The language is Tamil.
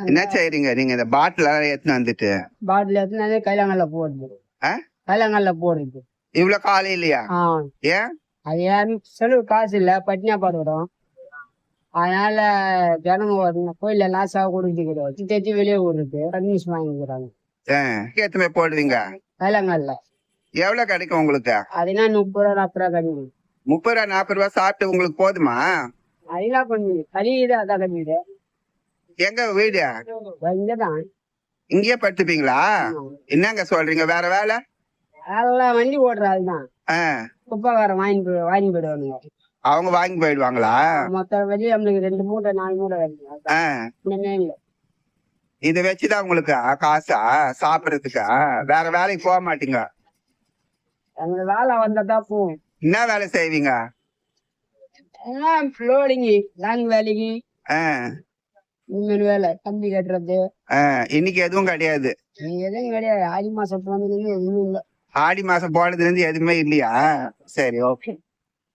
என்ன செய்றீங்க நீங்க இந்த பாட்டில் எடுத்துன்னு வந்துட்டு? பாட்டில் எடுத்துனாலே கைலாங்கல்ல போடுது. கைலாங்கல்ல போடுறது. இவ்வளவு காலையிலயா? ஏன்? அது யாரும் செலவு காசு இல்ல, பட்டினியா பாடுறோம். அதனால ஜனங்க கோயில லாஸாக கொடுத்துக்கிறது தேத்தி வெளியே விடுறது பர்மிஷன் வாங்கிக்கிறாங்க. எத்தனை போடுவீங்க கைலாங்கல்ல? எவ்வளவு கிடைக்கும் உங்களுக்கு? அதுனா 30 ரூபா 40 ரூபா கிடைக்கும். 30 ரூபா 40 ரூபா சாப்பிட்டு உங்களுக்கு போதுமா? அதெல்லாம் பண்ணுது கழியுது, அதான் கழியுது. எங்க வீடு? இங்கதான். இங்கேயே படுத்துப்பீங்களா? என்னங்க சொல்றீங்க? வேற வேலை? அதெல்லாம் வண்டி ஓடுற ஆள்தான். குப்பைக்காரன் வாங்கி போயிடுவானுங்க. அவங்க வாங்கி போயிடுவாங்களா? மொத்த வெளியே நம்மளுக்கு 2 மூட்டை 4 மூட்டை கிடைக்கும். இத வச்சுதான் உங்களுக்கு காசா சாப்பிடறதுக்கா? வேற வேலைக்கு போக மாட்டீங்க? அந்த வேலை வந்தாதான் போவோம். என்ன வேலை செய்வீங்க? லோடிங்கு, லாங் வேலைக்கு, வேலை, கம்பி கட்டுறது. இன்னைக்கு எதுவும் கிடையாது? எதுவும் கிடையாது. ஆடி மாசம் போனதுல எதுவும் இல்லை. ஆடி மாசம் போனதுல இருந்து எதுவுமே இல்லையா? சரி, ஓகே.